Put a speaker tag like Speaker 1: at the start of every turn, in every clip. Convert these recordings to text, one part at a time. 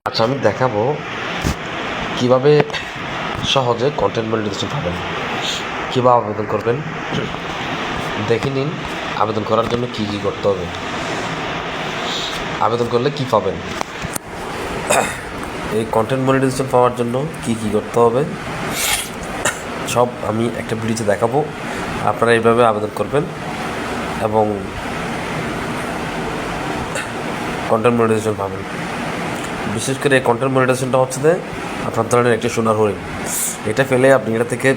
Speaker 1: আচ্ছা, আমি দেখাবো কিভাবে সহজে কন্টেন্ট মনিটাইজেশন পাবেন, কীভাবে আবেদন করবেন। দেখে নিন আবেদন করার জন্য কী কী করতে হবে, আবেদন করলে কি পাবেন। এই কন্টেন্ট মনিটাইজেশন পাওয়ার জন্য কি কী করতে হবে সব আমি একটা ভিডিওতে দেখাবো। আপনারা এইভাবে আবেদন করবেন এবং কন্টেন্ট মনিটাইজেশন পাবেন। বিশেষ করে এই কন্টেন্ট মনিটাইজেশনটা হচ্ছে যে আপনার ধরনের একটি সোনার হরিণ। এটা ফেলে আপনি এটা থেকে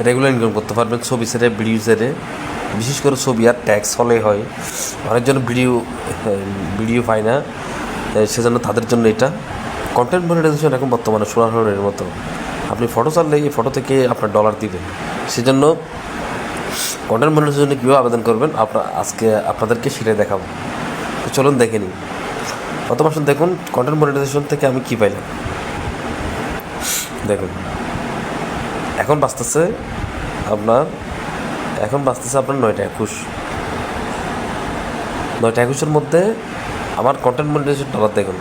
Speaker 1: রেগুলার ইনকাম করতে পারবেন। ছবি ছেড়ে, ভিডিও ছেড়ে, বিশেষ করে ছবি আর ট্যাক্স হলে হয়, অনেকজন ভিডিও পায় না, সেজন্য তাদের জন্য এটা কন্টেন্ট মনিটাইজেশন এখন বর্তমানে সোনার হরিণের মতো। আপনি ফটো ছাড়লে এই ফটো থেকে আপনার ডলার দিবে। সেজন্য কন্টেন্ট মনিটাইজেশনে কীভাবে আবেদন করবেন আজকে আপনাদেরকে সেটাই দেখাবো। তো চলুন দেখে নিই। প্রথম আসুন দেখুন কন্টেন্ট মনিটাইজেশন থেকে আমি কী পাইলাম। দেখুন এখন বাঁচতেছে আপনার 9টা 21 মধ্যে আমার কন্টেন্ট মনিটাইজেশন ডলার দেখুন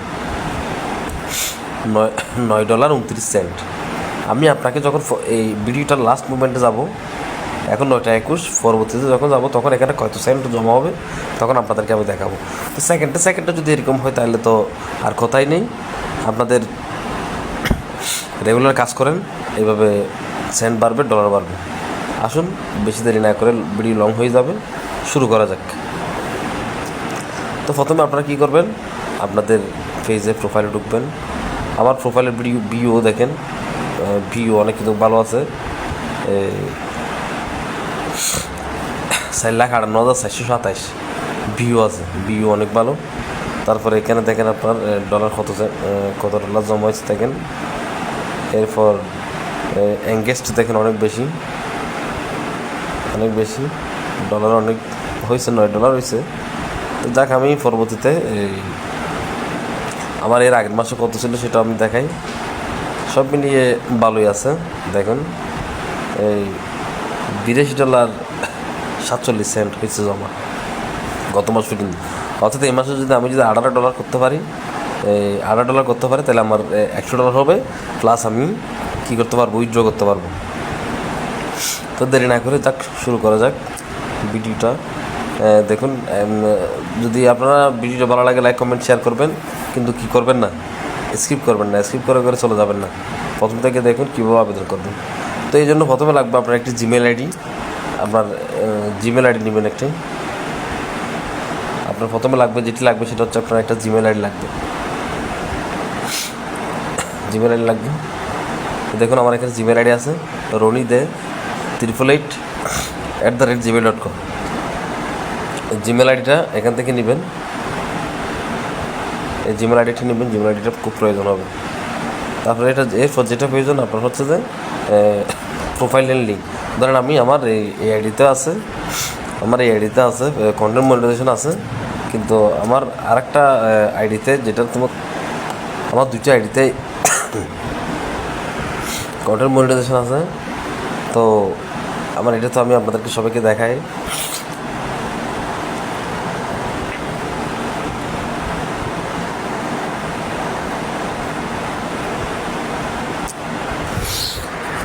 Speaker 1: $9.29। আমি আপনাকে যখন এই ভিডিওটার লাস্ট মুভমেন্টে যাব, এখন 9টা 21, পরবর্তীতে যখন যাব তখন এখানে কত সেন্ট জমা হবে তখন আপনাদেরকে আমি দেখাবো। তো সেকেন্ডে যদি এরকম হয় তাহলে তো আর কথাই নেই। আপনাদের রেগুলার কাজ করেন, এইভাবে সেন্ট বাড়বে, ডলার বাড়বে। আসুন বেশি দেরি না করে, ভিডিও লং হয়ে যাবে, শুরু করা যাক। তো প্রথমে আপনারা কী করবেন, আপনাদের পেজে প্রোফাইলে ঢুকবেন। আমার প্রোফাইলের ভিউ দেখেন, ভিউ অনেক কিন্তু ভালো আছে, 4,58,427 ভিউ আছে, ভিউ অনেক ভালো। তারপরে এখানে দেখেন আপনার ডলার কত ডলার জমা হয়েছে দেখেন। এরপর এঙ্গেজড দেখেন অনেক বেশি, ডলার অনেক হয়েছে, $9 হয়েছে। তো যাক, আমি পরবর্তীতে আমার এর আগের মাসে কত ছিল সেটা আমি দেখাই। সব মিলিয়ে ভালোই আছে। দেখুন এই $82.47 হয়েছে জমা গত মাস কিন্তু। অর্থাৎ এই মাসে আমি যদি $18 করতে পারি, $18 করতে পারি, তাহলে আমার $100 হবে, প্লাস আমি কী করতে পারবো, উইথড্র করতে পারবো। তো দেরি না করে যাক, শুরু করা যাক ভিডিওটা। দেখুন, যদি আপনারা ভিডিওটা ভালো লাগে লাইক কমেন্ট শেয়ার করবেন, কিন্তু কি করবেন না, স্কিপ করবেন না, স্কিপ করে চলে যাবেন না। প্রথম থেকে দেখুন কীভাবে আবেদন করবেন। তো এই জন্য প্রথমে লাগবে আপনার একটি জিমেল আইডি। আপনার জিমেল আইডি নেবেন একটি। আপনার প্রথমে লাগবে, যেটি লাগবে সেটা হচ্ছে আপনার একটা জিমেল আইডি লাগবে। দেখুন আমার এখানে জিমেল আইডি আছে, ronide888@gmail.com। জিমেল আইডিটা এখান থেকে নেবেন, এই জিমেল আইডিটা খুব প্রয়োজন হবে। তারপরে এরপর যেটা প্রয়োজন আপনার হচ্ছে যে প্রোফাইলের লিঙ্ক। ধরেন আমি আমার এই আইডিতে আছে, কন্টেন্ট মনিটাইজেশন আছে, কিন্তু আমার আরেকটা আইডিতে, আমার 2টা আইডিতে কন্টেন্ট মনিটাইজেশন আছে। তো আমার এটা তো আমি আপনাদেরকে সবাইকে দেখাই।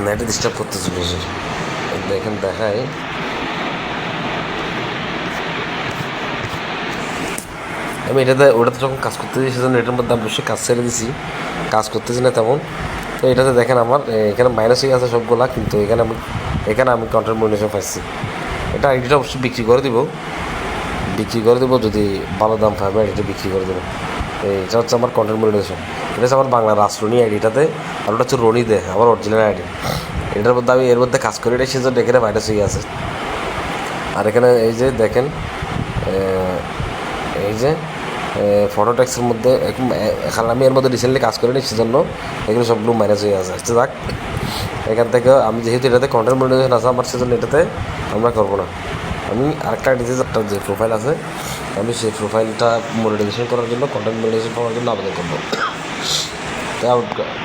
Speaker 1: না, এটা ডিস্টার্ব করতেছিল, দেখেন দেখায়। আমি ওটাতে যখন কাজ করতেছি সেজন্য এটার মধ্যে অবশ্যই কাজ ছেড়ে দিছি, কাজ করতেছি না তেমন। তো এটাতে দেখেন আমার এখানে মাইনাস হয়ে আছে সবগুলা, কিন্তু এখানে আমি কন্টেন্ট মনিটাইজেশন পাইছি। এটা আইডিটা অবশ্যই বিক্রি করে দেবো যদি ভালো দাম পাবে, আইডিটা বিক্রি করে দেবো। এটা হচ্ছে আমার কন্টেন্ট মনিটাইজেশন, এটা হচ্ছে আমার বাংলা রাষ্ট্রনী আইডিটাতে, আর ওটা হচ্ছে রনিদে আমার অরিজিনাল আইডি। এটার মধ্যে আমি এর মধ্যে কাজ করি, এটা সেজন্য এখানে মাইনাস হয়ে আছে। আর এখানে এই যে দেখেন, এই যে ফটো ট্যাক্সের মধ্যে এখন আমি এর মধ্যে রিসেন্টলি কাজ করিনি, সেজন্য এখানে সবগুলো মাইনাস হয়ে আছে। আচ্ছা যাক, এখান থেকে আমি যেহেতু এটাতে কন্টেন্ট মনিটাইজেশন আছে আমার, সেজন্য এটাতে আমরা করবো না। আমি আরেকটা আইডিতে একটা যে প্রোফাইল আছে, আমি সেই প্রোফাইলটা মনিটাইজেশন করার জন্য, কন্টেন্ট মনিটাইজেশন পাওয়ার জন্য আবেদন করবো।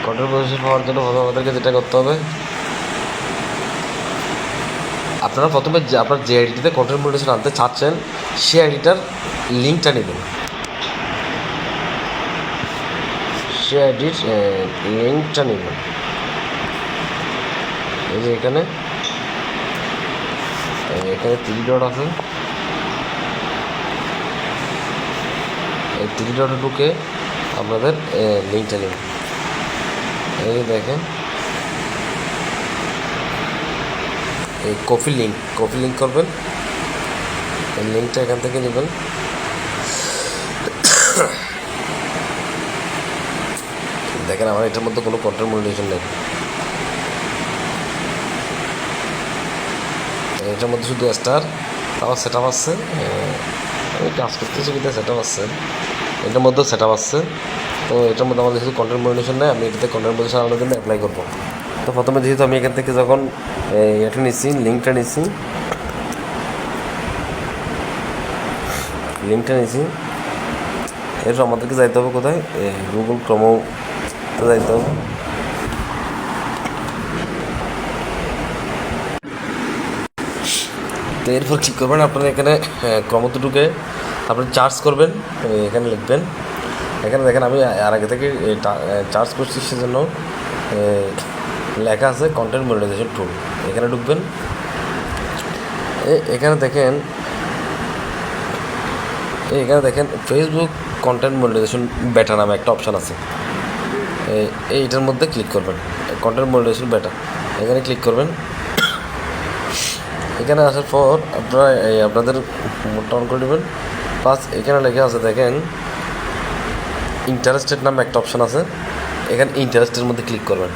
Speaker 1: কন্টেন্ট মনিটাইজেশন পাওয়ার জন্য আমাদেরকে যেটা করতে হবে, আপনারা প্রথমে আপনার যে আইডিতে কন্টেন্ট মনিটাইজেশন আনতে চাচ্ছেন সেই আইডিটার লিঙ্কটা নেবেন। সে আইডির লিঙ্কটা নেবেন। এই যে এখানে থ্রি ডট আছে, এই থ্রি ডটে ঢুকে আপনাদের লিঙ্কটা নেবেন। এই দেখেন এই কপি লিঙ্ক করবেন, এই লিঙ্কটা এখান থেকে নেবেন। দেখেন আমার এটার মধ্যে কোনো কন্টেন্ট মনিটাইজেশন নেই, এটার মধ্যে শুধু স্টার আবার সেট আপ আসছে, আমি কাজ করতেছি কিন্তু সেট আপ আসছে, এটার মধ্যেও সেট আপ আসছে। তো এটার মধ্যে আমাদের শুধু কন্টেন্ট মনিটাইজেশন নেই, আমি এটাতে কন্টেন্ট মনিটাইজেশন আনার জন্য অ্যাপ্লাই করবো। তো প্রথমে যেহেতু আমি এখান থেকে যখন এটা নিচ্ছি, লিঙ্কটা নিচ্ছি, এরপর আমাদেরকে যাইতে হবে কোথায়, গুগল ক্রোমে যাইতে হবে। তো এরপর কী করবেন, আপনারা এখানে ক্রমতে ঢুকে আপনি চার্জ করবেন, এখানে লিখবেন, এখানে দেখেন আমি আর আগে থেকে চার্জ করছি, সেজন্য লেখা আছে কন্টেন্ট মনিটাইজেশন টুল। এখানে ঢুকবেন, এখানে দেখেন ফেসবুক কন্টেন্ট মনিটাইজেশন বেটা নামে একটা অপশান আছে, এইটার মধ্যে ক্লিক করবেন, কন্টেন্ট মনিটাইজেশন বেটা, এখানে ক্লিক করবেন। এখানে আসার পর আপনারা আপনাদের মোডটা অন করে দেবেন। প্লাস এখানে লেখা আছে দেখেন ইন্টারেস্টেড নামে একটা অপশান আছে, এখানে ইন্টারেস্টের মধ্যে ক্লিক করবেন,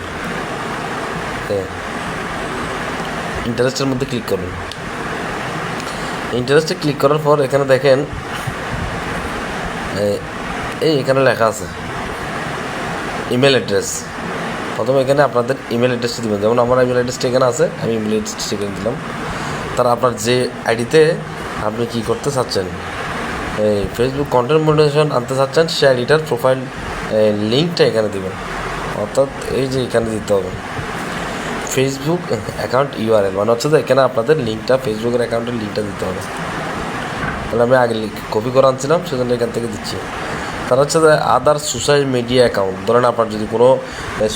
Speaker 1: ইন্টারেস্টের মধ্যে ক্লিক করবেন। ইন্টারেস্টে ক্লিক করার পর এখানে দেখেন এখানে লেখা আছে ইমেল অ্যাড্রেস। প্রথমে এখানে আপনাদের ইমেল অ্যাড্রেসটা দেবেন, যেমন আমার ইমেল অ্যাড্রেসটা এখানে আছে, আমি ইমেল অ্যাড্রেসটা এখানে দিলাম। তারা আপনার যে আইডিতে আপনি কী করতে চাচ্ছেন, এই ফেসবুক কন্টেন্ট মনিটাইজেশন আনতে চাচ্ছেন, সে আইডিটার প্রোফাইল লিঙ্কটা এখানে দেবেন, অর্থাৎ এই যে এখানে দিতে হবে ফেসবুক অ্যাকাউন্ট ইউআরএল, মানে হচ্ছে যে এখানে আপনাদের লিঙ্কটা, ফেসবুকের অ্যাকাউন্টের লিঙ্কটা দিতে হবে। তাহলে আমি আগে কপি করে আনছিলাম, সেজন্য এখান থেকে দিচ্ছি। তার হচ্ছে যে আদার সোশ্যাল মিডিয়া অ্যাকাউন্ট, ধরেন আপনার যদি কোনো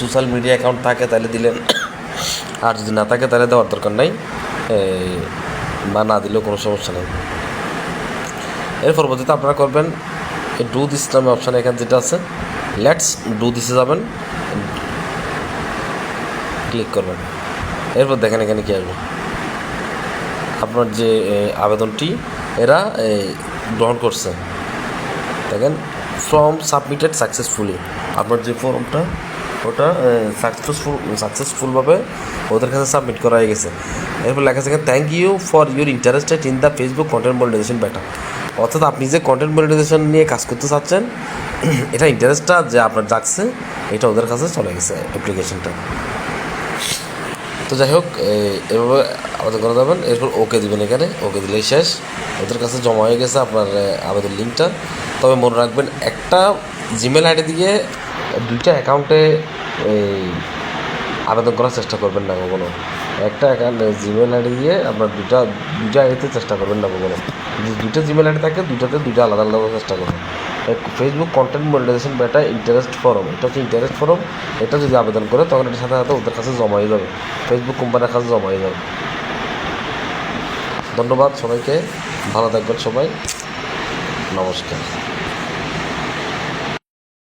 Speaker 1: সোশ্যাল মিডিয়া অ্যাকাউন্ট থাকে তাহলে দিলেন, আর যদি না থাকে তাহলে দেওয়ার দরকার নাই, বা না দিলেও কোনো সমস্যা নেই। এর পরবর্তীতে আপনারা করবেন এই ডু দিস নামে অপশান, এখানে যেটা আছে লেটস ডু দিসে যাবেন, ক্লিক করবেন। এরপর দেখেন এখানে কী আসবে, আপনার যে আবেদনটি এরা গ্রহণ করছে, দেখেন ফর্ম সাবমিটেড সাকসেসফুলি, আপনার যে ফর্মটা ওটা সাকসেসফুলভাবে ওদের কাছে সাবমিট করা হয়ে গেছে। এরপর লেখা আছে thank you for your interested in the Facebook content monetization beta, অর্থাৎ আপনি যে কন্টেন্ট মনিটাইজেশন নিয়ে কাজ করতে চাচ্ছেন, এটা ইন্টারেস্টটা যে আপনার জাগছে, এটা ওদের কাছে চলে গেছে অ্যাপ্লিকেশনটা। তো যাই হোক, এভাবে আবেদন করে যাবেন। এরপর ওকে দিবেন, এখানে ওকে দিলেই শেষ, ওদের কাছে জমা হয়ে গেছে আপনার আবেদন লিঙ্কটা। তবে মনে রাখবেন, একটা জিমেল আইডি দিয়ে দুইটা অ্যাকাউন্টে আবেদন করার চেষ্টা করবেন না কখনো। একটা জিমেল আইডি দিয়ে আপনার দুইটা আইডিতে চেষ্টা করবেন না কখনো। যদি দুইটা জিমেল আইডি থাকে, দুইটা আলাদা আলাদা চেষ্টা করবেন। Facebook content monetization beta interest form, এটা হচ্ছে ইন্টারেস্ট ফর্ম, এটা যদি আবেদন করে তখন এটার সাথে সাথে ওদের কাছে জমা হয়ে যাবে, ফেসবুক কোম্পানির কাছে জমা হয়ে যাবে। ধন্যবাদ সবাইকে, ভালো থাকবেন সবাই, নমস্কার।